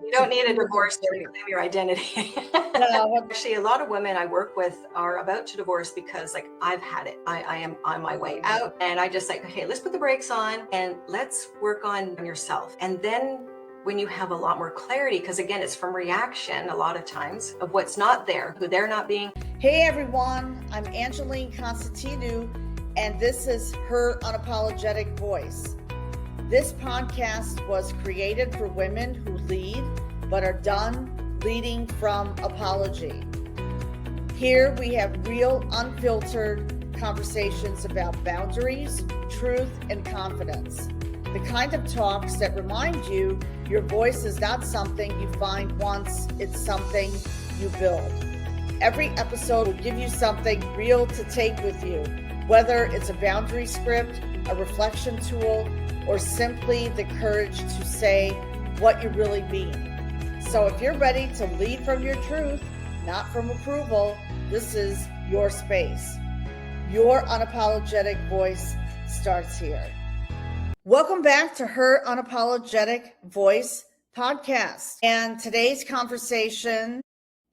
You don't need a divorce to reclaim your identity. No. Actually, a lot of women I work with are about to divorce because like I've had it. I am on my way out and I just like, okay, let's put the brakes on and let's work on yourself. And then when you have a lot more clarity, because again, it's from reaction a lot of times of what's not there, who they're not being. Hey everyone, I'm Angeline Constantinou, and this is Her Unapologetic Voice. This podcast was created for women who lead but are done leading from apology. Here we have real, unfiltered conversations about boundaries, truth, and confidence. The kind of talks that remind you your voice is not something you find once, it's something you build. Every episode will give you something real to take with you, whether it's a boundary script, a reflection tool, or simply the courage to say what you really mean. So if you're ready to lead from your truth, not from approval, this is your space. Your unapologetic voice starts here. Welcome back to Her Unapologetic Voice podcast. And today's conversation,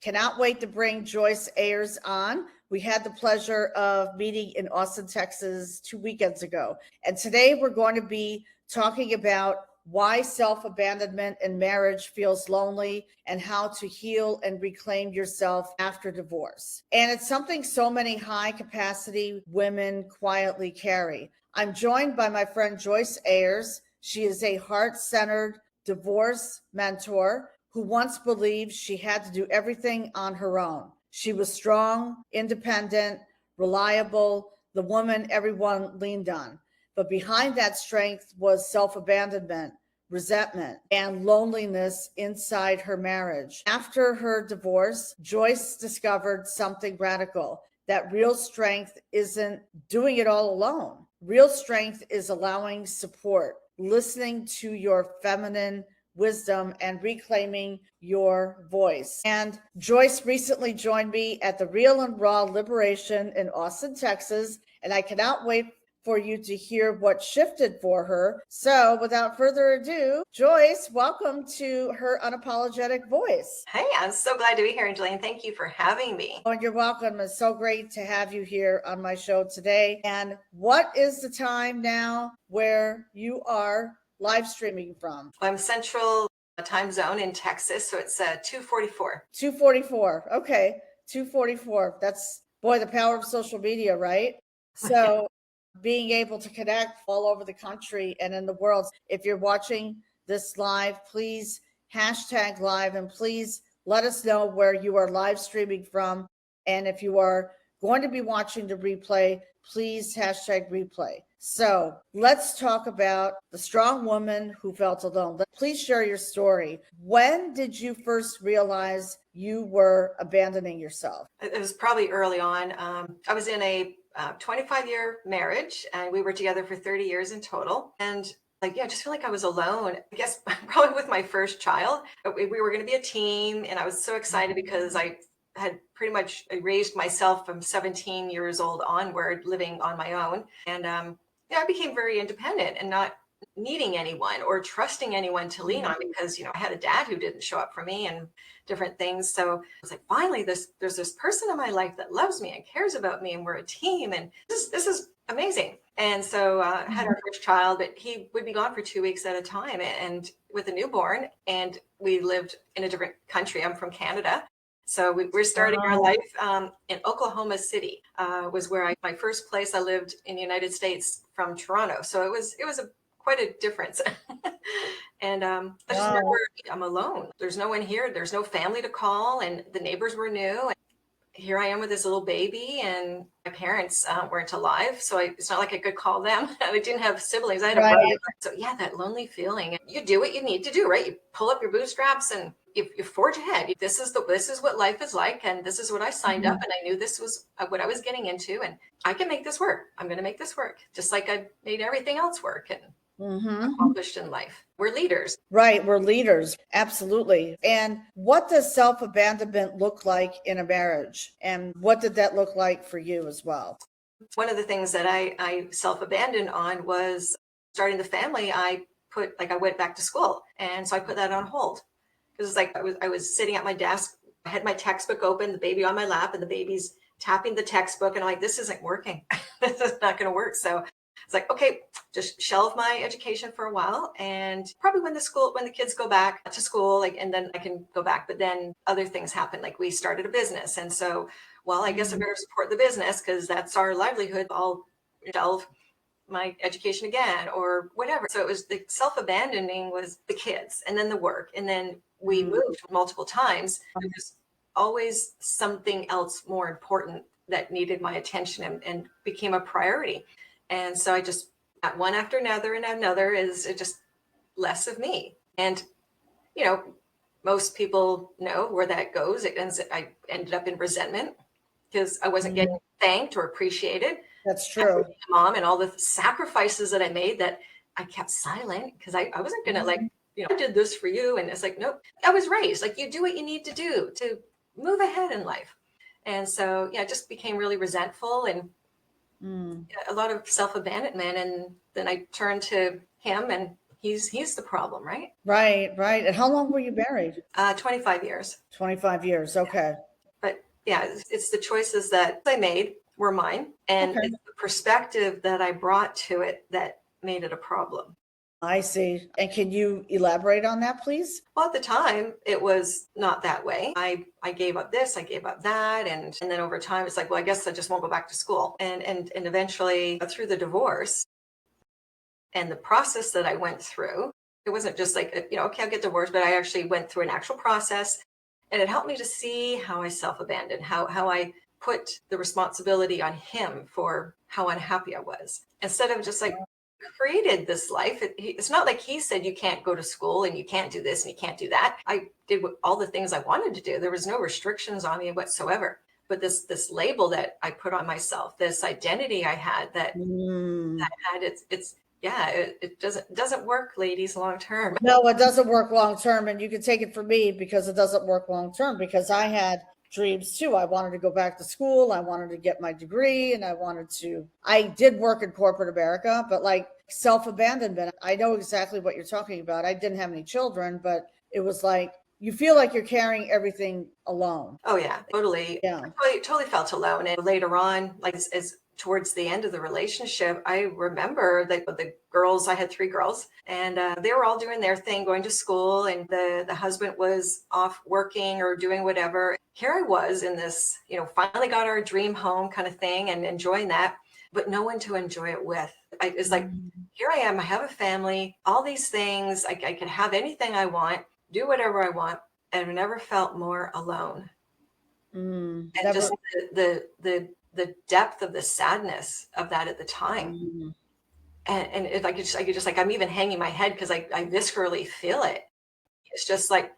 cannot wait to bring Joyce Ayers on. We had the pleasure of meeting in Austin, Texas 2 weekends ago. And today we're going to be talking about why self-abandonment in marriage feels lonely and how to heal and reclaim yourself after divorce. And it's something so many high-capacity women quietly carry. I'm joined by my friend Joyce Ayers. She is a heart-centered divorce mentor who once believed she had to do everything on her own. She was strong, independent, reliable, the woman everyone leaned on. But behind that strength was self-abandonment, resentment, and loneliness inside her marriage. After her divorce, Joyce discovered something radical, that real strength isn't doing it all alone. Real strength is allowing support, listening to your feminine wisdom, and reclaiming your voice. And Joyce recently joined me at the Real and Raw Liberation in Austin, Texas, and I cannot wait for you to hear what shifted for her. So without further ado, Joyce, welcome to Her Unapologetic Voice. Hey, I'm so glad to be here, Angeline. Thank you for having me. Oh, you're welcome. It's so great to have you here on my show today. And what is the time now where you are live streaming from? I'm Central time zone in Texas, so it's 2:44. 2:44. Okay, 2:44. That's, boy, the power of social media, right? So being able to connect all over the country and in the world. If you're watching this live, please hashtag live and please let us know where you are live streaming from. And if you are going to be watching the replay, please hashtag replay. So let's talk about the strong woman who felt alone. Please share your story. When did you first realize you were abandoning yourself? It was probably early on. I was in a 25-year marriage and we were together for 30 years in total. And I just feel like I was alone. I guess probably with my first child, we were going to be a team. And I was so excited because I had pretty much raised myself from 17 years old onward, living on my own. And I became very independent and not needing anyone or trusting anyone to lean on because, I had a dad who didn't show up for me and different things. So I was like, finally, there's this person in my life that loves me and cares about me and we're a team. And this is amazing. And so I had our first child, but he would be gone for 2 weeks at a time and with a newborn. And we lived in a different country. I'm from Canada. So we're starting our life in Oklahoma City, was where my first place I lived in the United States from Toronto. So it was quite a difference. And I just remember I'm alone. There's no one here. There's no family to call and the neighbors were new. And here I am with this little baby and my parents weren't alive. So it's not like I could call them. I didn't have siblings. I had a brother. So that lonely feeling. You do what you need to do, right? You pull up your bootstraps and you forge ahead. This is what life is like. And this is what I signed up. And I knew this was what I was getting into. And I can make this work. I'm going to make this work. Just like I made everything else work and accomplished in life. We're leaders. Right. We're leaders. Absolutely. And what does self-abandonment look like in a marriage? And what did that look like for you as well? One of the things that I self-abandoned on was starting the family. I went back to school. And so I put that on hold. Because it's like I was sitting at my desk, I had my textbook open, the baby on my lap, and the baby's tapping the textbook, and I'm like, this isn't working. This is not going to work. So it's like, okay, just shelve my education for a while, and probably when the kids go back to school, like, and then I can go back. But then other things happen, like we started a business, and so, well, I guess I better support the business because that's our livelihood. I'll shelve my education again or whatever. So it was the self-abandoning was the kids and then the work. And then we moved multiple times. There was always something else more important that needed my attention and became a priority. And so I just got one after another and another is just less of me. And, you know, most people know where that goes. I ended up in resentment because I wasn't getting thanked or appreciated. That's true. Mom and all the sacrifices that I made that I kept silent because I wasn't going to like, I did this for you. And it's like, nope, I was raised like you do what you need to do to move ahead in life. And so, yeah, I just became really resentful and a lot of self-abandonment. And then I turned to him and he's the problem, right? Right. And how long were you married? 25 years. 25 years. Okay. But yeah, it's the choices that I made were mine. And it's the perspective that I brought to it that made it a problem. I see. And can you elaborate on that, please? Well, at the time, it was not that way. I gave up this, I gave up that. And then over time, it's like, well, I guess I just won't go back to school. And eventually through the divorce and the process that I went through, it wasn't just like, okay, I'll get divorced, but I actually went through an actual process. And it helped me to see how I self-abandoned, how I put the responsibility on him for how unhappy I was. Instead of just like created this life, it's not like he said, you can't go to school and you can't do this and you can't do that. I did all the things I wanted to do. There was no restrictions on me whatsoever. But this label that I put on myself, this identity I had that had it doesn't work, ladies, long term. No, it doesn't work long term. And you can take it from me because it doesn't work long term because I had dreams too. I wanted to go back to school. I wanted to get my degree and I did work in corporate America, but like self-abandonment, I know exactly what you're talking about. I didn't have any children, but it was like, you feel like you're carrying everything alone. Oh yeah, totally. Yeah. I totally felt alone. And later on, like as towards the end of the relationship, I remember that the girls, I had 3 girls, and they were all doing their thing, going to school, and the husband was off working or doing whatever. Here I was in this, finally got our dream home kind of thing and enjoying that, but no one to enjoy it with. It's like, here I am, I have a family, all these things, I could have anything I want, do whatever I want, and I never felt more alone. And just the depth of the sadness of that at the time. And if I could just like, I'm even hanging my head because I viscerally feel it. It's just like,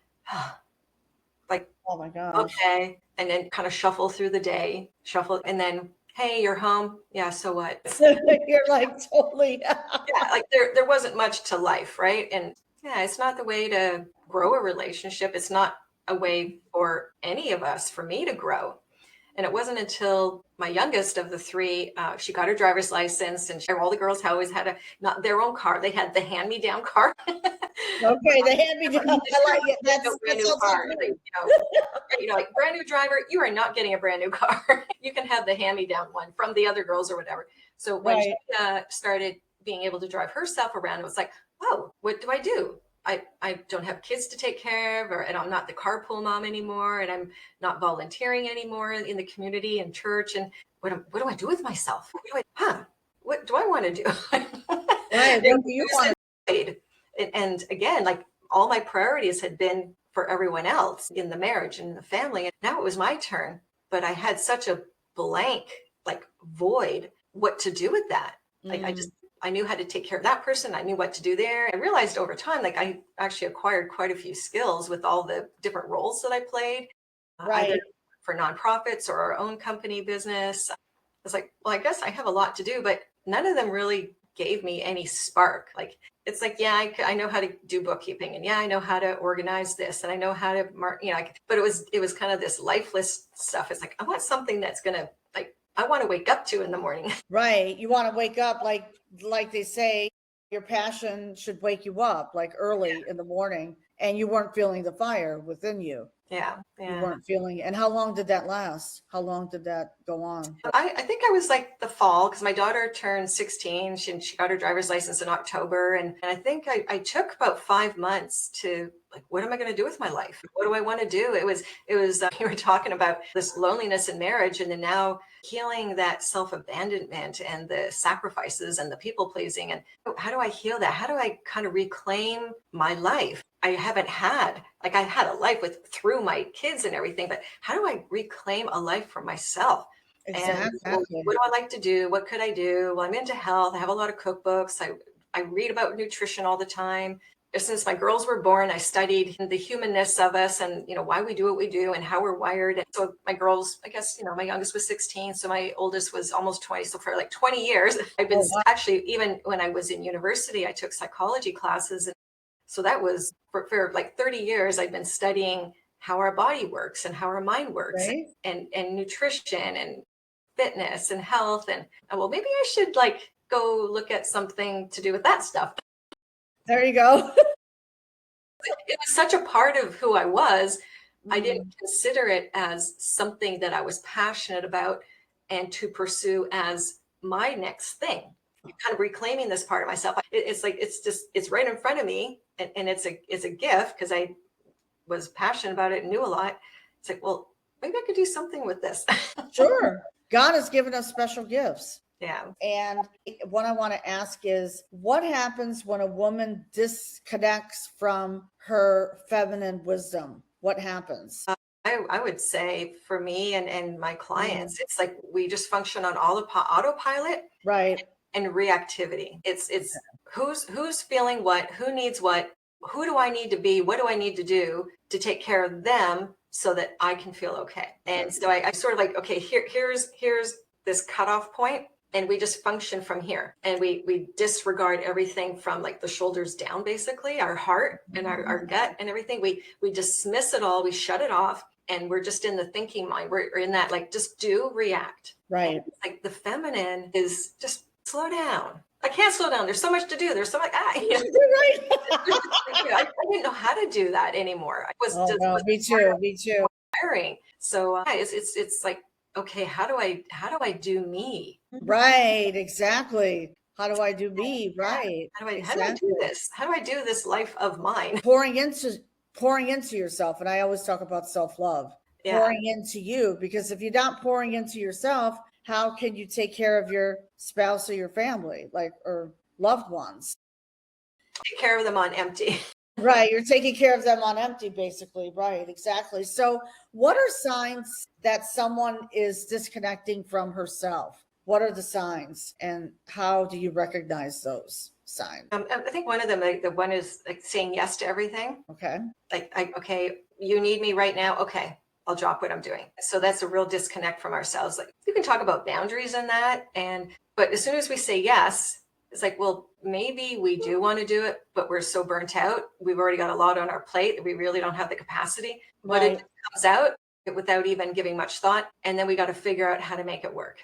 like, oh my gosh. Okay. And then kind of shuffle through the day, and then, hey, you're home. Yeah. So what? You're like, totally. Yeah. Like there wasn't much to life. Right. And yeah, it's not the way to grow a relationship. It's not a way for any of us, for me to grow. And it wasn't until my youngest of the 3, she got her driver's license, and all the girls always had not their own car. They had the hand-me-down car. Okay, the hand-me-down. I like it. That's a brand new car. Like brand new driver, you are not getting a brand new car. You can have the hand-me-down one from the other girls or whatever. So when she started being able to drive herself around, it was like, oh, what do I do? I don't have kids to take care of, and I'm not the carpool mom anymore, and I'm not volunteering anymore in the community and church. And what do I do with myself? What do I want to do? Right, what do you want to do? And again, like all my priorities had been for everyone else in the marriage and the family. And now it was my turn, but I had such a blank, like void, what to do with that. Like I knew how to take care of that person. I knew what to do there. I realized over time, like I actually acquired quite a few skills with all the different roles that I played, either for nonprofits or our own company business. I was like, well, I guess I have a lot to do, but none of them really gave me any spark. Like, it's like, yeah, I know how to do bookkeeping, and yeah, I know how to organize this, and I know how to but it was kind of this lifeless stuff. It's like, I want something that's going to, like, I want to wake up to in the morning. Right. You want to wake up, like they say, your passion should wake you up like early in the morning. and you weren't feeling the fire within you. Yeah. You Yeah. weren't feeling. And how long did that last? How long did that go on? I think I was like the fall, because my daughter turned 16. She got her driver's license in October. And I think I took about 5 months to like, what am I going to do with my life? What do I want to do? It was you were talking about this loneliness in marriage, and then now healing that self-abandonment and the sacrifices and the people pleasing. And how do I heal that? How do I kind of reclaim my life? I haven't had, like, I had a life through my kids and everything, but how do I reclaim a life for myself? And well, Exactly. what do I like to do? What could I do? Well, I'm into health. I have a lot of cookbooks. I read about nutrition all the time. Since my girls were born, I studied the humanness of us and, why we do what we do and how we're wired. And so my girls, I guess, my youngest was 16. So my oldest was almost 20. So for like 20 years, I've been actually, even when I was in university, I took psychology classes. And so that was for like 30 years, I've been studying how our body works and how our mind works, Right? and nutrition and fitness and health. And well, maybe I should like go look at something to do with that stuff. There you go. It was such a part of who I was. I didn't consider it as something that I was passionate about and to pursue as my next thing. Kind of reclaiming this part of myself. It's like, it's right in front of me, and it's a gift because I was passionate about it and knew a lot. It's like, well, maybe I could do something with this. Sure. God has given us special gifts. Yeah. And what I want to ask is, what happens when a woman disconnects from her feminine wisdom? What happens? I would say for me and my clients, it's like we just function on autopilot. Right. And reactivity. It's who's feeling what, who needs what, who do I need to be, what do I need to do to take care of them so that I can feel okay. And so I sort of like, okay, here's this cutoff point, and we just function from here. And we disregard everything from like the shoulders down, basically, our heart and our gut and everything. We dismiss it all, we shut it off, and we're just in the thinking mind. We're in that like just do, react. Right. Like the feminine is just slow down. I can't slow down. There's so much to do. There's so much. Right. I didn't know how to do that anymore. I was me too. Tiring. So it's like, okay, how do I do me? Right. Exactly. How do I do me? Right. How do I do this? How do I do this life of mine? Pouring into yourself. And I always talk about self-love. Yeah. Pouring into you, because if you're not pouring into yourself, how can you take care of your spouse or your family, or loved ones? Take care of them on empty. Right. You're taking care of them on empty, basically. Right. Exactly. So what are signs that someone is disconnecting from herself? What are the signs, and how do you recognize those signs? I think one of them, the one is like saying yes to everything. Okay. Like, okay, you need me right now. Okay, I'll drop what I'm doing. So that's a real disconnect from ourselves. Like, you can talk about boundaries in that, but as soon as we say yes, it's like, well, maybe we do want to do it, but we're so burnt out. We've already got a lot on our plate that we really don't have the capacity. But it comes out without even giving much thought. And then we got to figure out how to make it work.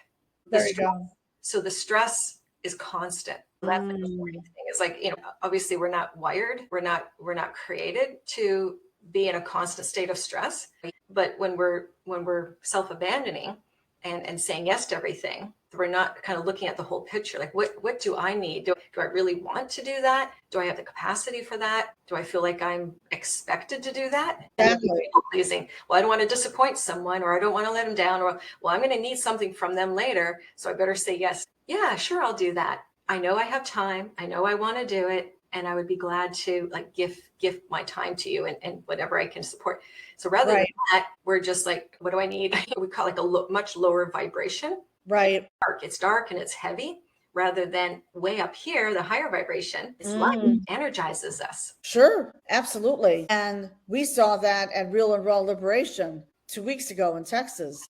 There you go. So the stress is constant. That's the important thing. It's like, obviously we're not wired. We're not created to be in a constant state of stress. But when we're self-abandoning and saying yes to everything, we're not kind of looking at the whole picture. Like, what do I need? Do I really want to do that? Do I have the capacity for that? Do I feel like I'm expected to do that? Exactly. People pleasing. Well, I don't want to disappoint someone, or I don't want to let them down, or, well, I'm going to need something from them later, so I better say yes. Yeah, sure, I'll do that. I know I have time. I know I want to do it. And I would be glad to like gift my time to you and whatever I can support. So rather than that, we're just like, what do I need? We call it like a much lower vibration. Right. It's dark and it's heavy, rather than way up here, the higher vibration. It's light, energizes us. Sure, absolutely. And we saw that at Real and Raw Liberation 2 weeks ago in Texas.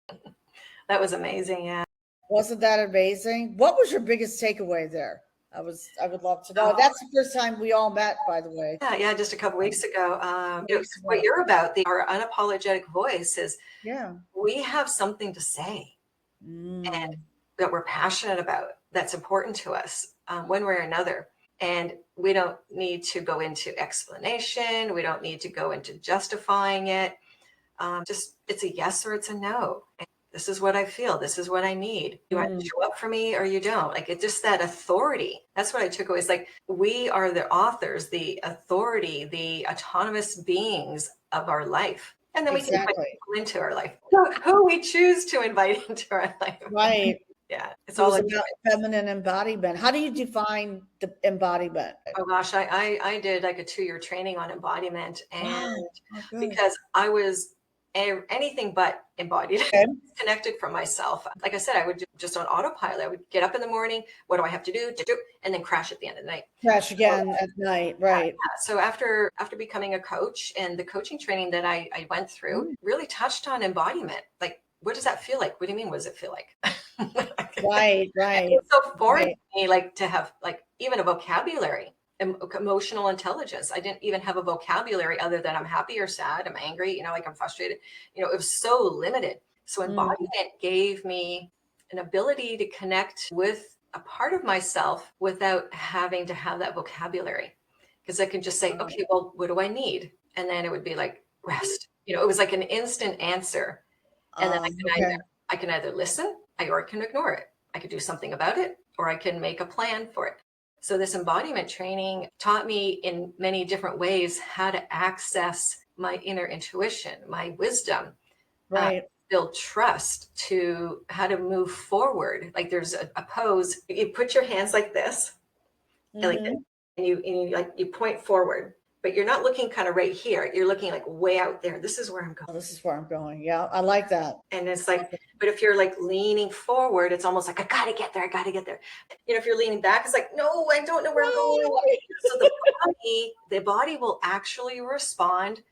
That was amazing. Yeah. Wasn't that amazing? What was your biggest takeaway there? I would love to know. That's the first time we all met, by the way. Yeah, just a couple weeks ago. What you're about, our unapologetic voice, is we have something to say. And that we're passionate about, that's important to us, one way or another. And we don't need to go into explanation. We don't need to go into justifying it. Just it's a yes or it's a no. And this is what I feel. This is what I need. You have to show up for me or you don't. Like it's just that authority. That's what I took away. It's like we are the authors, the authority, the autonomous beings of our life. And then we can invite people into our life. Who we choose to invite into our life. Right. Yeah. It's So all it's about feminine embodiment. How do you define the embodiment? Oh gosh, I did like a 2-year training on embodiment, and Oh, because I was anything but embodied, disconnected from myself. Like I said, I would just on autopilot. I would get up in the morning. What do I have to do? And then crash at the end of the night. Crash again at night, right? So after becoming a coach and the coaching training that I went through really touched on embodiment. Like, what does that feel like? What do you mean? What does it feel like? Right. It's so foreign to me, like to have like even a vocabulary, emotional intelligence. I didn't even have a vocabulary other than I'm happy or sad, I'm angry, like I'm frustrated. It was so limited. So embodiment gave me an ability to connect with a part of myself without having to have that vocabulary. Because I can just say, okay, well, what do I need? And then it would be like rest. It was like an instant answer. And then I can either listen or I can ignore it. I could do something about it, or I can make a plan for it. So this embodiment training taught me in many different ways how to access my inner intuition, my wisdom, build trust, to how to move forward. Like there's a pose. You put your hands like this, like this, and you point forward. But you're not looking kind of right here. You're looking like way out there. This is where I'm going. Oh, this is where I'm going. Yeah, I like that. And it's like, but if you're like leaning forward, it's almost like, I got to get there. I got to get there. If you're leaning back, it's like, no, I don't know where I'm going. So the body will actually respond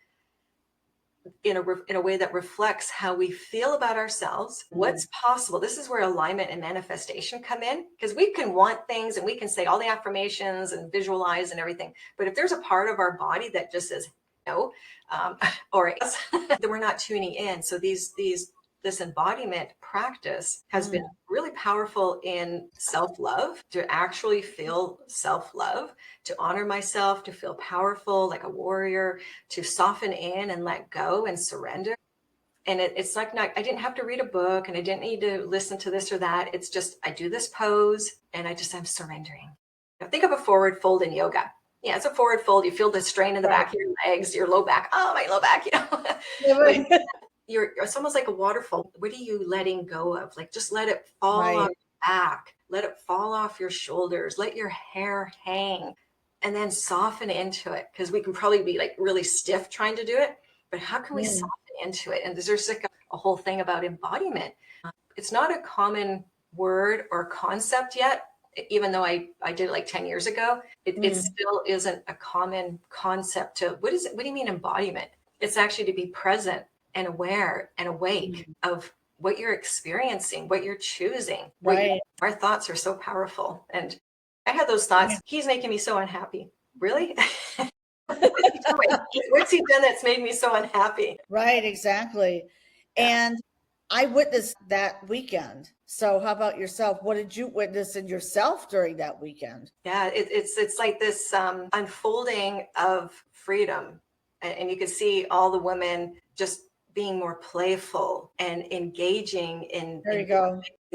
in a way that reflects how we feel about ourselves, what's possible. This is where alignment and manifestation come in, because we can want things and we can say all the affirmations and visualize and everything. But if there's a part of our body that just says no, or yes, then we're not tuning in. So this embodiment practice has been really powerful in self-love, to actually feel self-love, to honor myself, to feel powerful like a warrior, to soften in and let go and surrender. And it's like, I didn't have to read a book and I didn't need to listen to this or that. It's just, I do this pose and I'm surrendering. Think of a forward fold in yoga. Yeah, it's a forward fold. You feel the strain in the back of your legs, your low back. Oh, my low back, It's almost like a waterfall. What are you letting go of? Like, just let it fall off your back. Let it fall off your shoulders. Let your hair hang, and then soften into it. Because we can probably be like really stiff trying to do it. But how can we soften into it? And there's like a whole thing about embodiment. It's not a common word or concept yet. Even though I did it like 10 years ago, it still isn't a common concept to, what is it? What do you mean embodiment? It's actually to be present and aware and awake of what you're experiencing, what you're choosing. Our thoughts are so powerful. And I had those thoughts. He's making me so unhappy. Really? What's he done that's made me so unhappy? Right, exactly. And I witnessed that weekend. So how about yourself? What did you witness in yourself during that weekend? Yeah, it's like this unfolding of freedom. And you can see all the women just being more playful and engaging in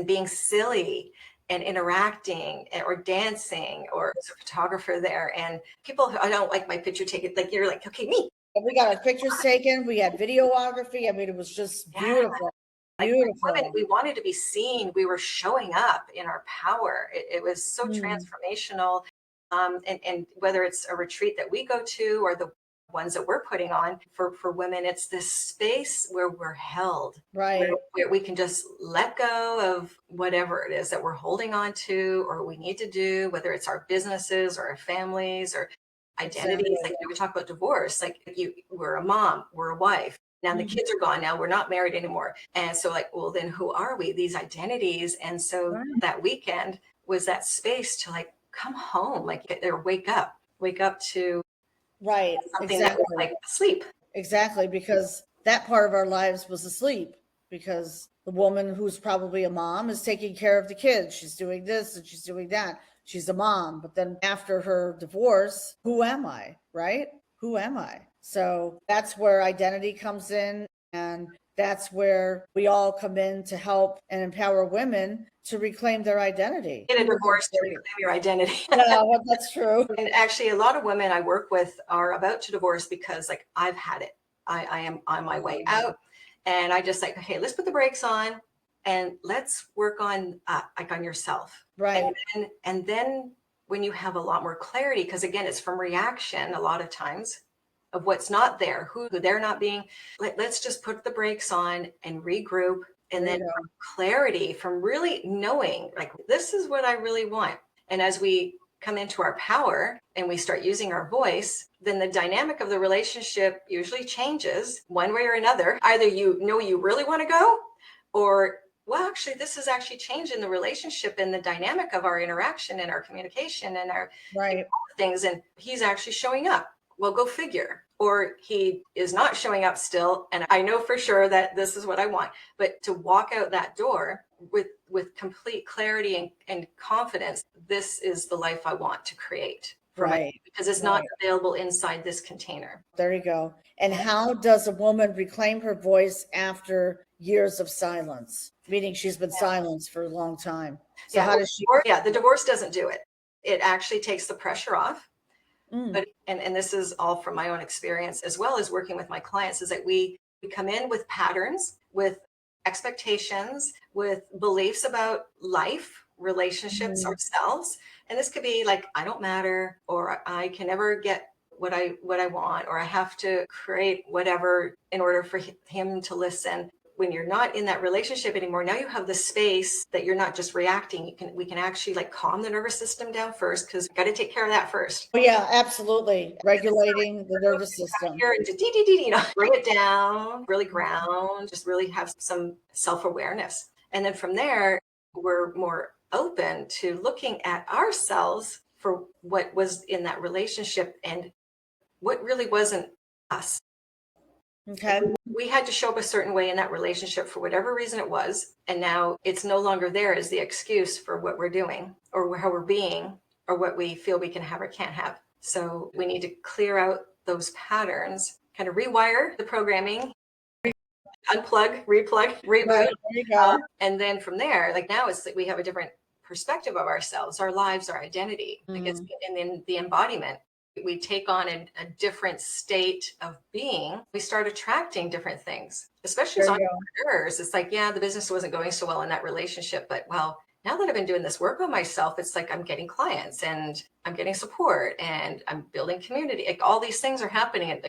being silly and interacting or dancing, or there's a photographer there. And people who I don't like my picture taken, like you're like, okay, me. We got our pictures taken. We had videography. I mean, it was just beautiful. Beautiful. Women, we wanted to be seen. We were showing up in our power. It was so transformational. And whether it's a retreat that we go to or the ones that we're putting on for women, it's this space where we're held, where we can just let go of whatever it is that we're holding on to or we need to do, whether it's our businesses or our families or identities. Like we talk about divorce, like we're a mom, we're a wife. Now the kids are gone. Now we're not married anymore. And so like, well, then who are we? These identities. And so that weekend was that space to like, come home, like, or wake up to something that was like asleep. Exactly. Because that part of our lives was asleep, because the woman who's probably a mom is taking care of the kids. She's doing this and she's doing that. she's a mom, but then after her divorce, who am I, right? Who am I? So that's where identity comes in. And that's where we all come in to help and empower women to reclaim their identity. In a divorce to reclaim your identity. Yeah, well, that's true. And actually, a lot of women I work with are about to divorce because, like, I've had it. I am on my way out, and I just like, okay, let's put the brakes on, and let's work on like on yourself. Right. And then when you have a lot more clarity, because again, it's from reaction a lot of times of what's not there, who they're not being. Let's just put the brakes on and regroup, and then from clarity, from really knowing, like, this is what I really want. And as we come into our power and we start using our voice, then the dynamic of the relationship usually changes one way or another. Either you know you really want to go, or, well, actually, this is actually changing the relationship and the dynamic of our interaction and our communication and our things. And he's actually showing up. Well, go figure. Or he is not showing up still. And I know for sure that this is what I want. But to walk out that door with complete clarity and confidence, this is the life I want to create. Because it's not available inside this container. There you go. And how does a woman reclaim her voice after years of silence? Meaning she's been silenced for a long time. So how does she? Yeah, the divorce doesn't do it. It actually takes the pressure off. But and this is all from my own experience, as well as working with my clients, is that we come in with patterns, with expectations, with beliefs about life, relationships, ourselves. And this could be like, I don't matter, or I can never get what I want, or I have to create whatever in order for him to listen. When you're not in that relationship anymore, now you have the space that you're not just reacting. We can actually like calm the nervous system down first, because got to take care of that first. Oh yeah, absolutely. Regulating the nervous system. Bring it down, really ground, just really have some self-awareness. And then from there, we're more open to looking at ourselves for what was in that relationship and what really wasn't us. Okay. We had to show up a certain way in that relationship for whatever reason it was. And now it's no longer there as the excuse for what we're doing or how we're being or what we feel we can have or can't have. So we need to clear out those patterns, kind of rewire the programming, unplug, replug, reboot. There you go. And then from there, like now it's like we have a different perspective of ourselves, our lives, our identity. Like it's, and then the embodiment. We take on a different state of being, we start attracting different things, especially as entrepreneurs. It's like, yeah, the business wasn't going so well in that relationship, but well, now that I've been doing this work on myself, it's like I'm getting clients and I'm getting support and I'm building community. Like all these things are happening,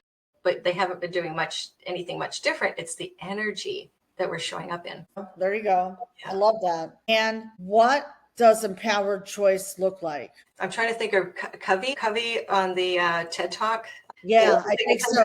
but they haven't been doing anything much different. It's the energy that we're showing up in. There you go. Yeah. I love that. And what does empowered choice look like? I'm trying to think of Covey on the TED Talk. Yeah, I think so.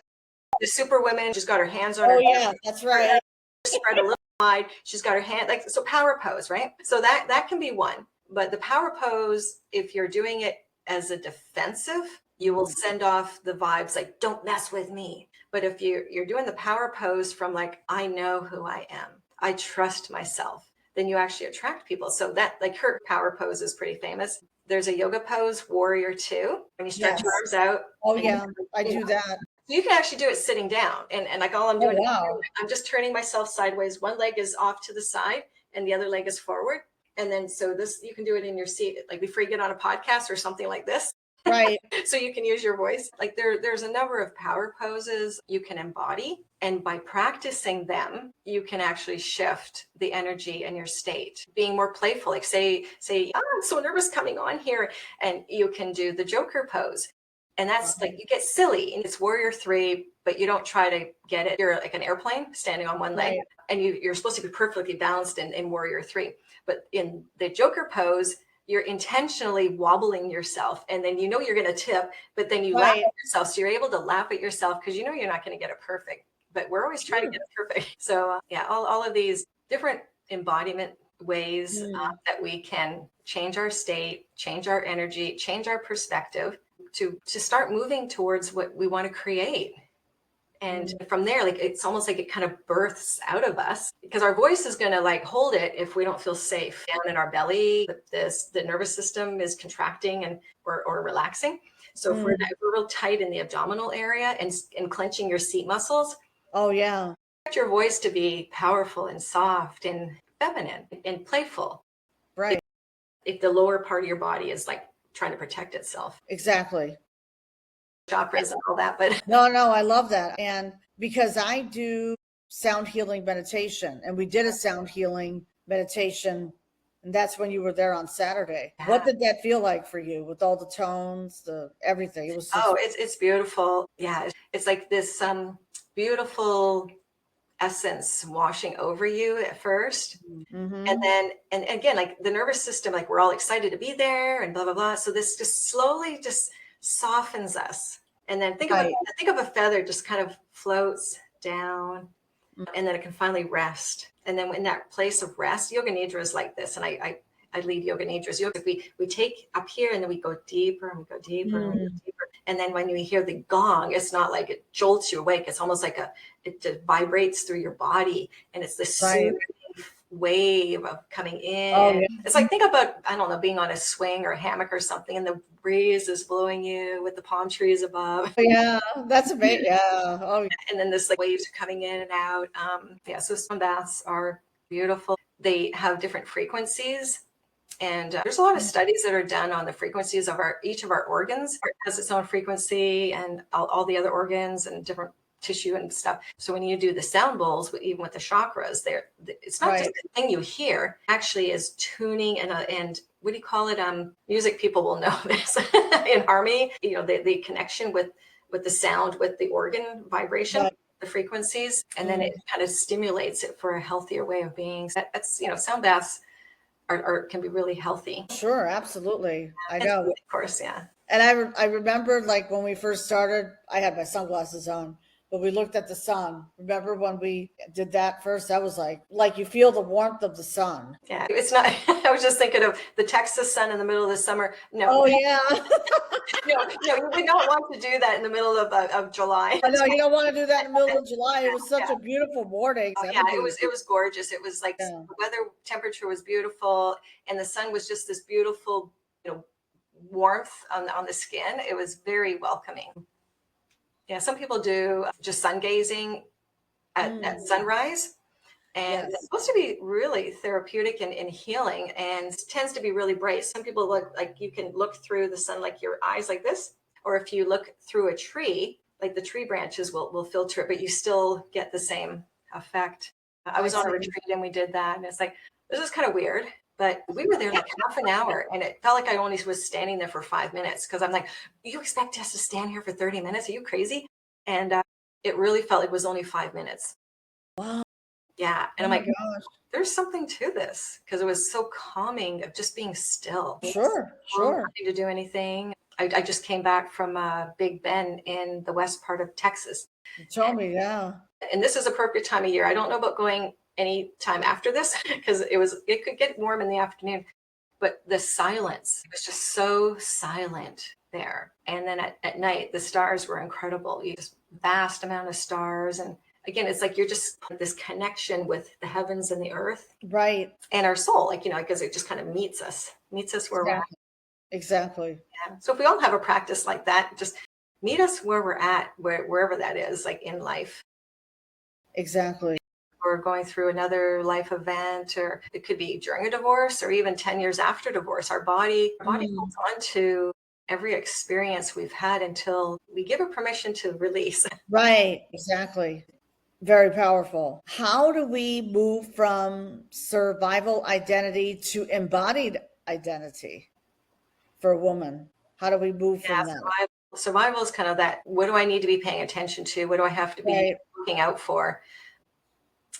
The superwoman, she's got her hands on her. Oh yeah, that's right. Spread a little wide. She's got her hand, like, so power pose, right? So that can be one. But the power pose, if you're doing it as a defensive, you will send off the vibes like, don't mess with me. But if you're doing the power pose from like, I know who I am, I trust myself, then you actually attract people. So that, like, her power pose is pretty famous. There's a yoga pose, Warrior 2, when you stretch your arms out. Oh yeah, I do that. You can actually do it sitting down. And like all I'm doing, I'm just turning myself sideways. One leg is off to the side and the other leg is forward. And then, so this, you can do it in your seat, like before you get on a podcast or something like this. Right. So you can use your voice. Like there's a number of power poses you can embody. And by practicing them, you can actually shift the energy and your state, being more playful. Like say, I'm so nervous coming on here. And you can do the Joker pose. And that's like, you get silly, and it's Warrior 3, but you don't try to get it. You're like an airplane standing on one leg, and you're supposed to be perfectly balanced in Warrior 3. But in the Joker pose, you're intentionally wobbling yourself, and then you're going to tip, but then you laugh at yourself. So you're able to laugh at yourself because you're not going to get it perfect, but we're always trying to get it perfect. So all of these different embodiment ways that we can change our state, change our energy, change our perspective to start moving towards what we want to create. And from there, like, it's almost like it kind of births out of us, because our voice is going to like hold it if we don't feel safe. Down in our belly, the nervous system is contracting and or relaxing. So if we're real tight in the abdominal area and clenching your seat muscles, Oh, yeah. expect your voice to be powerful and soft and feminine and playful. Right. If the lower part of your body is like trying to protect itself, Exactly. chakras and all that. But No, I love that. And because I do sound healing meditation, and we did a sound healing meditation, and that's when you were there on Saturday. What did that feel like for you with all the tones, the everything? It was just, it's beautiful. Yeah, it's like this beautiful essence washing over you at first. And then, and again, like the nervous system, like we're all excited to be there and blah, blah, blah. So this just slowly just softens us. And then think of a feather just kind of floats down, and then it can finally rest. And then in that place of rest, yoga nidra is like this. And I lead yoga nidras. We take up here and then we go deeper and we go deeper and we go deeper. And then when you hear the gong, it's not like it jolts you awake. It's almost like it vibrates through your body, and it's this soothing wave of coming in. Oh, yeah. It's like, think about, I don't know, being on a swing or a hammock or something, and the breeze is blowing you with the palm trees above. Yeah, that's amazing. Yeah. Oh, And then this like waves are coming in and out. So sun baths are beautiful. They have different frequencies. And there's a lot of studies that are done on the frequencies of each of our organs. It has its own frequency, and all the other organs and different tissue and stuff. So when you do the sound bowls, even with the chakras, it's not just the thing you hear. Actually, is tuning and what do you call it? Music people will know this. In harmony, the connection with the sound, with the organ vibration. The frequencies, and then it kind of stimulates it for a healthier way of being. That's sound baths can be really healthy. Sure, absolutely. I know. Of course, yeah. And I remember, like, when we first started, I had my sunglasses on, but we looked at the sun. Remember when we did that first? That was like you feel the warmth of the sun. Yeah, it's not. I was just thinking of the Texas sun in the middle of the summer. No. Oh, yeah. no, we don't want to do that in the middle of July. I know, you don't want to do that in the middle of July. It was such a beautiful morning. Oh, yeah, it was gorgeous. It was like the weather temperature was beautiful, and the sun was just this beautiful, warmth on the skin. It was very welcoming. Yeah, some people do just sun gazing at sunrise. And it's supposed to be really therapeutic and healing, and tends to be really bright. Some people look like you can look through the sun, like your eyes like this, or if you look through a tree, like the tree branches will filter it, but you still get the same effect. I was on a retreat and we did that, and it's like, this is kind of weird, but we were there like half an hour, and it felt like I only was standing there for 5 minutes, because I'm like, you expect us to stand here for 30 minutes? Are you crazy? And it really felt like it was only 5 minutes. Wow. Yeah. And I'm like, gosh, there's something to this, because it was so calming of just being still. Sure. Having to do anything. I just came back from Big Bend in the west part of Texas. You told me, yeah. And this is a perfect time of year. I don't know about going any time after this, because it could get warm in the afternoon, but the silence, it was just so silent there. And then at night, the stars were incredible. Just vast amount of stars. And again, it's like you're just this connection with the heavens and the earth. Right. And our soul, because it just kind of meets us where we're at. Exactly. Yeah. So if we all have a practice like that, just meet us where we're at, wherever that is, like in life. Exactly. Or going through another life event, or it could be during a divorce, or even 10 years after divorce. Our body holds on to every experience we've had until we give it permission to release. Right. Exactly. Very powerful. How do we move from survival identity to embodied identity for a woman? How do we move from that? Survival is kind of that, what do I need to be paying attention to? What do I have to be looking out for?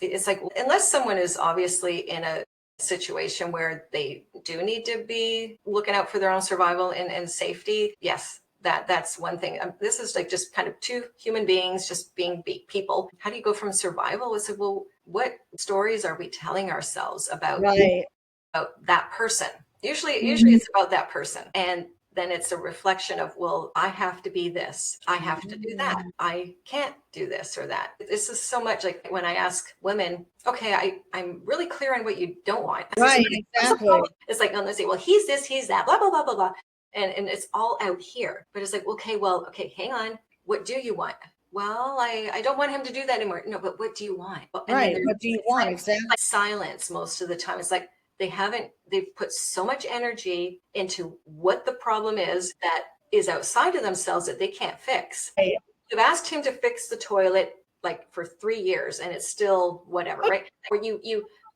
It's like, unless someone is obviously in a situation where they do need to be looking out for their own survival and safety, yes, that's one thing. This is like just kind of two human beings just being people. How do you go from survival? It's like, well, what stories are we telling ourselves about that person? Usually it's about that person. And then it's a reflection of, well, I have to be this. I have to do that. I can't do this or that. This is so much like when I ask women, okay, I'm really clear on what you don't want. Right, exactly. It's like, no, they say, well, he's this, he's that, blah, blah, blah, blah, blah. And it's all out here. But it's like, okay, hang on. What do you want? Well, I don't want him to do that anymore. No, but what do you want? And right. What do you want? Exactly. Like silence most of the time. It's like, they've put so much energy into what the problem is that is outside of themselves that they can't fix. Right. You've asked him to fix the toilet like for 3 years and it's still whatever, right? Or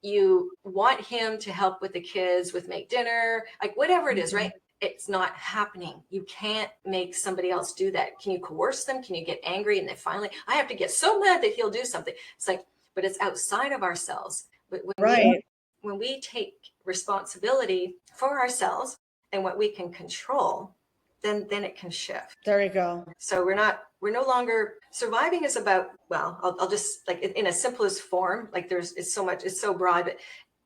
you want him to help with the kids, with make dinner, like whatever it is, right? It's not happening. You can't make somebody else do that. Can you coerce them? Can you get angry? And then finally, I have to get so mad that he'll do something. It's like, but it's outside of ourselves. But when we take responsibility for ourselves and what we can control, then it can shift. There you go. So we're no longer, surviving is about, well, I'll just like in a simplest form, like it's so broad, but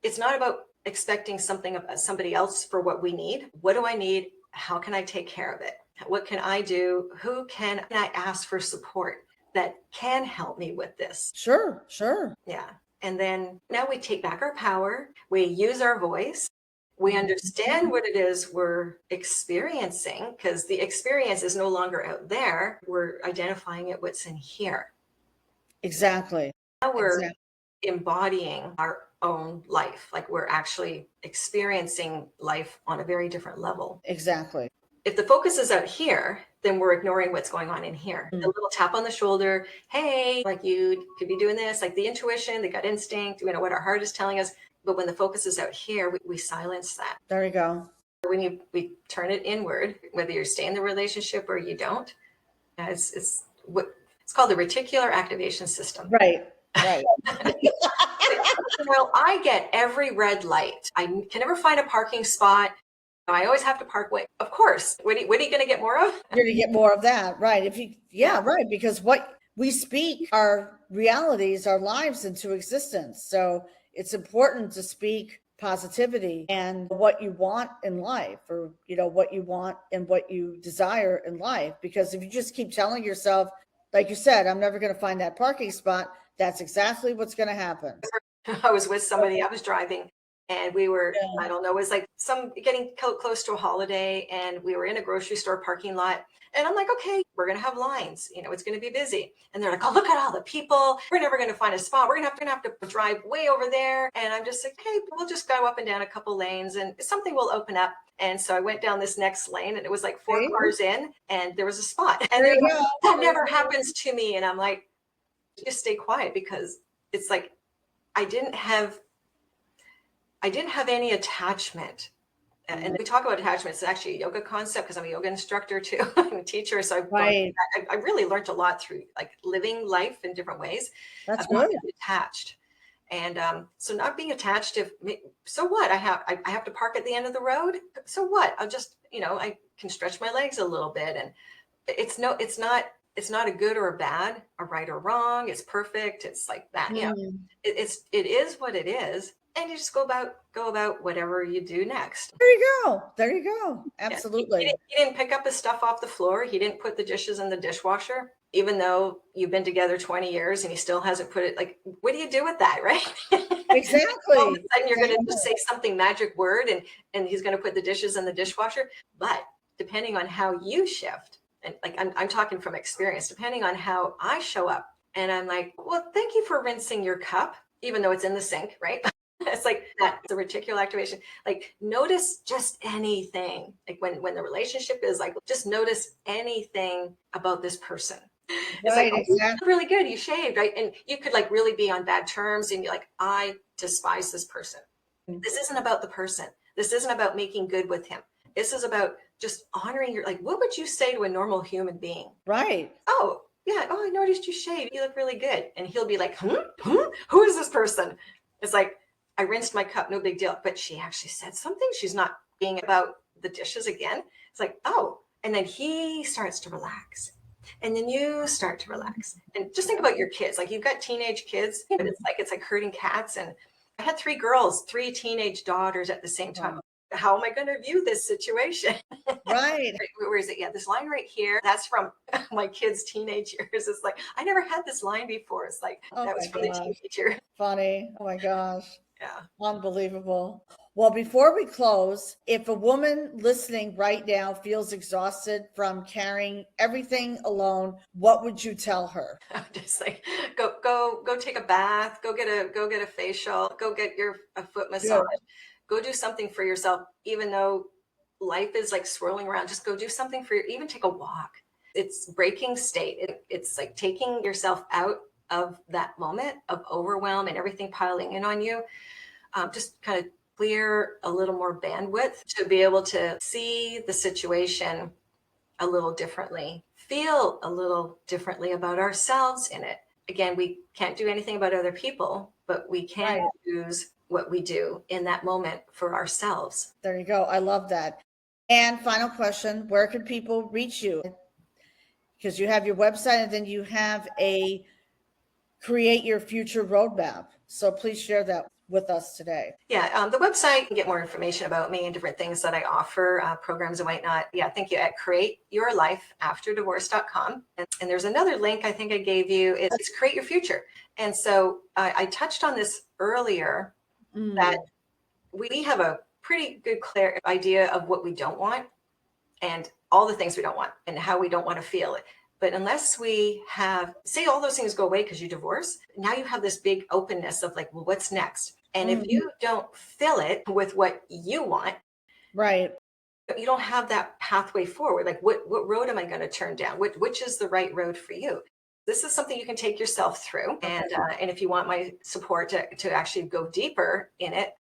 it's not about expecting something of somebody else for what we need. What do I need? How can I take care of it? What can I do? Who can I ask for support that can help me with this? Sure. Yeah. And then now we take back our power. We use our voice. We understand what it is we're experiencing, because the experience is no longer out there. We're identifying it, what's in here. Exactly. Now we're embodying our own life. Like we're actually experiencing life on a very different level. Exactly. If the focus is out here, then we're ignoring what's going on in here. A little tap on the shoulder. Hey, like you could be doing this, like the intuition, the gut instinct, what our heart is telling us. But when the focus is out here, we silence that. There you go. When we turn it inward, whether you stay in the relationship or you don't, it's called the reticular activation system. Right. Well, I get every red light. I can never find a parking spot. I always have to park way. Of course. What are you going to get more of? You're going to get more of that. Right. Right. Because what we speak, our realities, our lives into existence. So it's important to speak positivity and what you want in life, or, what you want and what you desire in life. Because if you just keep telling yourself, like you said, I'm never going to find that parking spot, that's exactly what's going to happen. I was with somebody, I was driving, and we were, I don't know, it was like getting close to a holiday, and we were in a grocery store parking lot. And I'm like, okay, we're going to have lines, it's going to be busy. And they're like, oh, look at all the people. We're never going to find a spot. We're going to have to drive way over there. And I'm just like, hey, we'll just go up and down a couple lanes and something will open up. And so I went down this next lane, and it was like 4 cars in, and there was a spot. And that never happens to me. And I'm like, just stay quiet, because it's like, I didn't have any attachment. And we talk about attachment. It's actually a yoga concept, because I'm a yoga instructor too. I'm a teacher. So I really learned a lot through like living life in different ways. That's good. Not being attached. And so not being attached to, so what? I have to park at the end of the road. So what? I'll just, I can stretch my legs a little bit. And it's not a good or a bad, a right or wrong. It's perfect. It's like that. It is what it is. And you just go about whatever you do next. There you go. Absolutely. Yeah. He didn't pick up his stuff off the floor. He didn't put the dishes in the dishwasher, even though you've been together 20 years and he still hasn't put it. Like, what do you do with that? Right. Exactly. All of a sudden you're going to just say something magic word and he's going to put the dishes in the dishwasher. But depending on how you shift, and like, I'm talking from experience, depending on how I show up, and I'm like, well, thank you for rinsing your cup, even though it's in the sink, right? It's like that's the reticular activation. Like, notice just anything. Like when the relationship is like, just notice anything about this person. It's like, oh, exactly. Really good. You shaved, right? And you could like really be on bad terms and you're like, I despise this person. This isn't about the person. This isn't about making good with him. This is about just honoring your, like, what would you say to a normal human being? Right. Oh, yeah. Oh, I noticed you shaved. You look really good. And he'll be like, who is this person? It's like, I rinsed my cup, no big deal. But she actually said something. She's not being about the dishes again. It's like, oh, and then he starts to relax. And then you start to relax. And just think about your kids. Like, you've got teenage kids, but it's like herding cats. And I had 3 girls, 3 teenage daughters at the same time. how am I going to view this situation? Right. Where is it? Yeah, this line right here. That's from my kids' teenage years. It's like, I never had this line before. It's like, Oh that was my from the gosh. teenager. Funny. Oh my gosh. Yeah. Unbelievable. Well, before we close, if a woman listening right now feels exhausted from carrying everything alone, what would you tell her? I'm just like, go take a bath, go get a facial, go get a foot massage, Good. go do something for yourself, even though life is like swirling around. Just go do something for even take a walk. It's breaking state. It's like taking yourself out of that moment of overwhelm and everything piling in on you. Just kind of clear a little more bandwidth to be able to see the situation a little differently, feel a little differently about ourselves in it. Again, we can't do anything about other people, but we can Right. choose what we do in that moment for ourselves. There you go. I love that. And final question, where can people reach you? Because you have your website and then you have a create your future roadmap. So please share that with us today. Yeah, the website, you can get more information about me and different things that I offer, programs and whatnot. Yeah, thank you at createyourlifeafterdivorce.com. And there's another link I think I gave you. It's Create Your Future. And so I touched on this earlier that we have a pretty good clear idea of what we don't want and all the things we don't want and how we don't want to feel it. But unless we have, say all those things go away because you divorce, now you have this big openness of like, well, what's next? And if you don't fill it with what you want, Right. you don't have that pathway forward. Like what road am I going to turn down? Which is the right road for you? This is something you can take yourself through. And if you want my support to actually go deeper in it,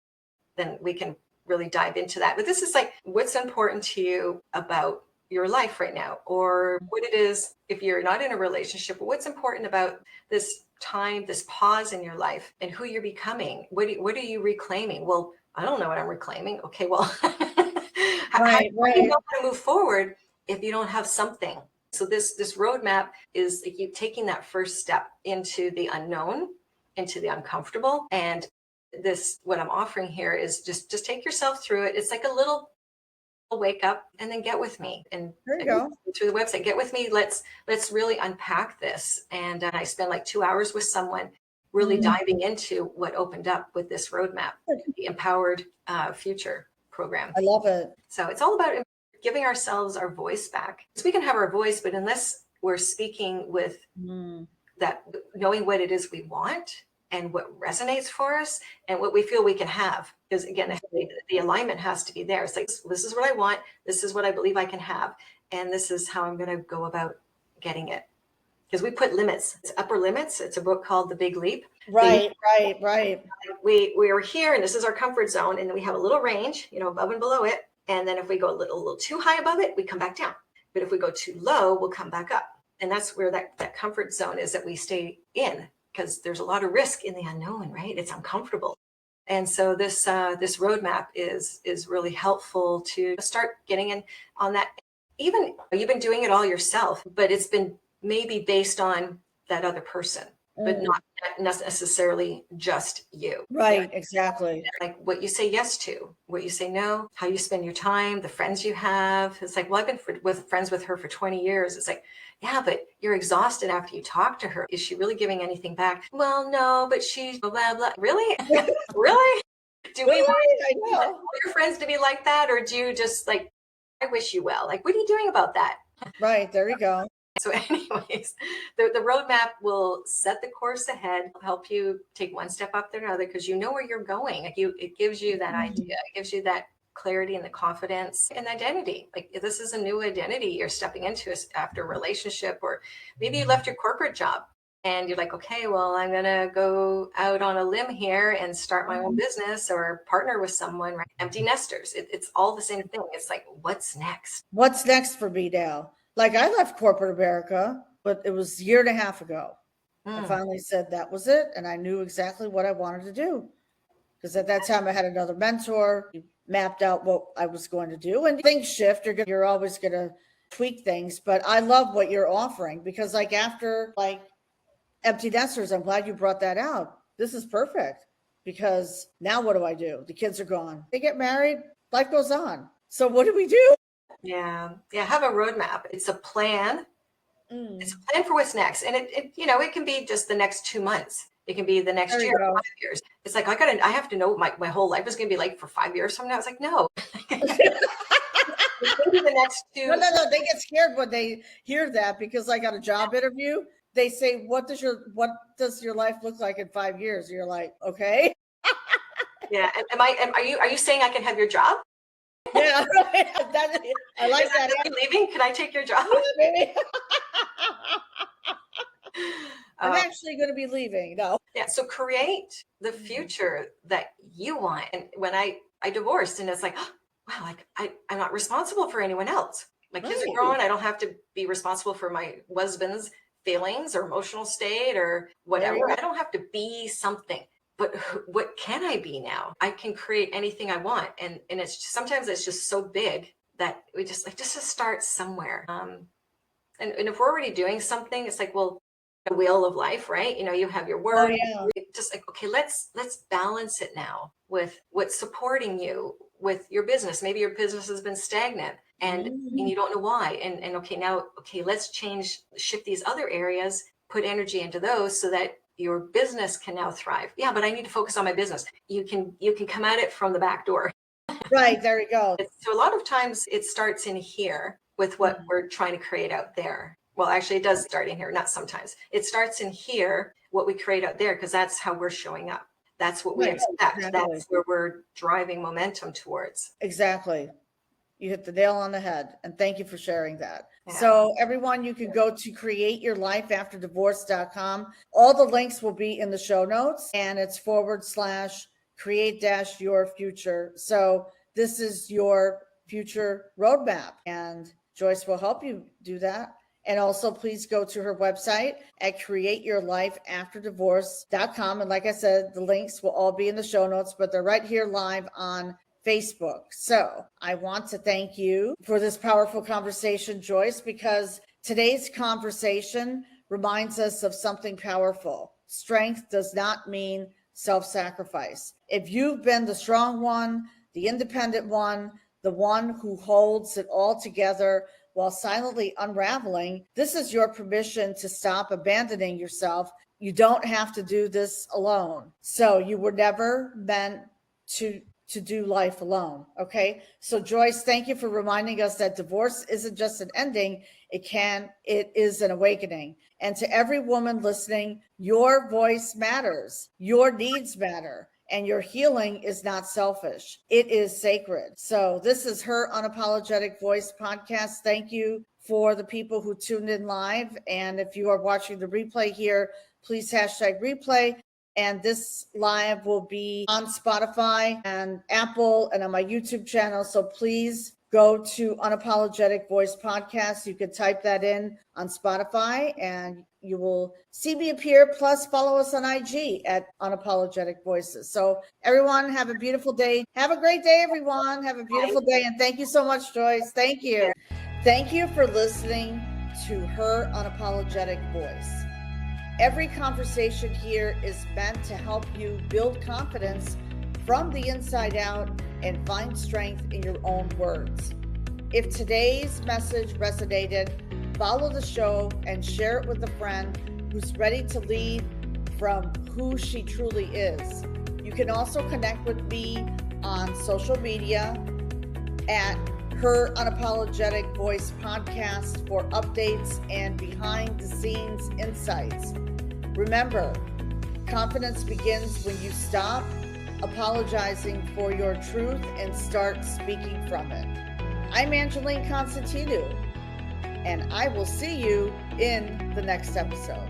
then we can really dive into that. But this is like what's important to you about your life right now, or what it is if you're not in a relationship, what's important about this time, this pause in your life and who you're becoming. What are you reclaiming? Well, I don't know what I'm reclaiming. Okay, well, how do you know how to move forward if you don't have something? So this roadmap is you taking that first step into the unknown, into the uncomfortable. And this, what I'm offering here is just take yourself through it. It's like a little wake up and then get with me and there you go. Through the website, get with me. Let's really unpack this. And I spend like 2 hours with someone really diving into what opened up with this roadmap, the Empowered Future program. I love it. So it's all about giving ourselves our voice back. So we can have our voice, but unless we're speaking with that, knowing what it is we want and what resonates for us and what we feel we can have. Because again, the alignment has to be there. It's like, this is what I want. This is what I believe I can have. And this is how I'm going to go about getting it. Because we put limits. It's upper limits. It's a book called The Big Leap. Right. We are here and this is our comfort zone. And then we have a little range, above and below it. And then if we go a little too high above it, we come back down. But if we go too low, we'll come back up. And that's where that comfort zone is that we stay in. Because there's a lot of risk in the unknown, right? It's uncomfortable. And so this roadmap is really helpful to start getting in on that. Even you've been doing it all yourself, but it's been maybe based on that other person, but not necessarily just you. Right, exactly. Like what you say yes to, what you say no, how you spend your time, the friends you have. It's like, well, I've been friends with her for 20 years. It's like, yeah, but you're exhausted after you talk to her. Is she really giving anything back? Well, no, but she's blah, blah, blah. Really? Really? Do we want all your friends to be like that? Or do you just like, I wish you well? Like, what are you doing about that? Right, there you go. So anyways, the roadmap will set the course ahead, help you take one step after another because you know where you're going. Like it gives you that idea. It gives you that clarity and the confidence and identity. Like this is a new identity you're stepping into after a relationship, or maybe you left your corporate job and you're like, okay, well, I'm going to go out on a limb here and start my own business or partner with someone, right? Empty nesters. It's all the same thing. It's like, what's next? What's next for me now? Like I left corporate America, but it was a year and a half ago. I finally said that was it. And I knew exactly what I wanted to do. Because at that time I had another mentor, he mapped out what I was going to do, and things shift. You're always going to tweak things, but I love what you're offering because like after like empty nesters, I'm glad you brought that out. This is perfect because now what do? The kids are gone. They get married. life goes on. So what do we do? Yeah. Have a roadmap. It's a plan. It's a plan for what's next. And it can be just the next 2 months. It can be the next There you year, go. 5 years. It's like, I have to know what my whole life is going to be like for 5 years from now. It's like, no. Maybe the next two. No. They get scared when they hear that, because I got a job interview. They say, what does your life look like in 5 years? You're like, okay. Yeah. Are you saying I can have your job? Yeah. I like that. Are you leaving? Can I take your job? I'm actually going to be leaving. No. Yeah. So create the future that you want. And when I divorced, and it's like, oh, wow, like I'm not responsible for anyone else. My kids are grown. I don't have to be responsible for my husband's feelings or emotional state or whatever. I don't have to be something. But what can I be now? I can create anything I want. And sometimes it's just so big that we just like, just to start somewhere. And if we're already doing something, it's like, well, the wheel of life, right? You have your work. Just like, okay, let's balance it now with what's supporting you with your business. Maybe your business has been stagnant and you don't know why. And okay, let's shift these other areas, put energy into those so that your business can now thrive. Yeah, but I need to focus on my business. You can come at it from the back door. Right, there you go. So a lot of times it starts in here with what we're trying to create out there. Well, actually it does start in here, not sometimes. It starts in here, what we create out there, because that's how we're showing up. That's what we expect. Exactly. That's where we're driving momentum towards. Exactly. You hit the nail on the head. And thank you for sharing that. Yeah. So everyone, you can go to createyourlifeafterdivorce.com. All the links will be in the show notes, and it's /create-your-future. So this is your future roadmap, and Joyce will help you do that. And also please go to her website at createyourlifeafterdivorce.com. And like I said, the links will all be in the show notes, but they're right here live on Facebook. So I want to thank you for this powerful conversation, Joyce, because today's conversation reminds us of something powerful. Strength does not mean self-sacrifice. If you've been the strong one, the independent one, the one who holds it all together while silently unraveling, this is your permission to stop abandoning yourself. You don't have to do this alone. So you were never meant to do life alone. Okay. So Joyce, thank you for reminding us that divorce isn't just an ending. It is an awakening. And to every woman listening, your voice matters. Your needs matter. And your healing is not selfish. It is sacred. So this is Her Unapologetic Voice podcast. Thank you for the people who tuned in live. And if you are watching the replay here, please #replay. And this live will be on Spotify and Apple and on my YouTube channel. So please go to Unapologetic Voice Podcast. You can type that in on Spotify and you will see me appear. Plus follow us on IG at Unapologetic Voices. So everyone have a beautiful day. Have a great day, everyone. Have a beautiful day. And thank you so much, Joyce. Thank you. Thank you for listening to Her Unapologetic Voice. Every conversation here is meant to help you build confidence from the inside out and find strength in your own words. If today's message resonated, follow the show and share it with a friend who's ready to lead from who she truly is. You can also connect with me on social media at Her Unapologetic Voice Podcast for updates and behind the scenes insights. Remember, confidence begins when you stop apologizing for your truth and start speaking from it. I'm Angeline Constantinou, and I will see you in the next episode.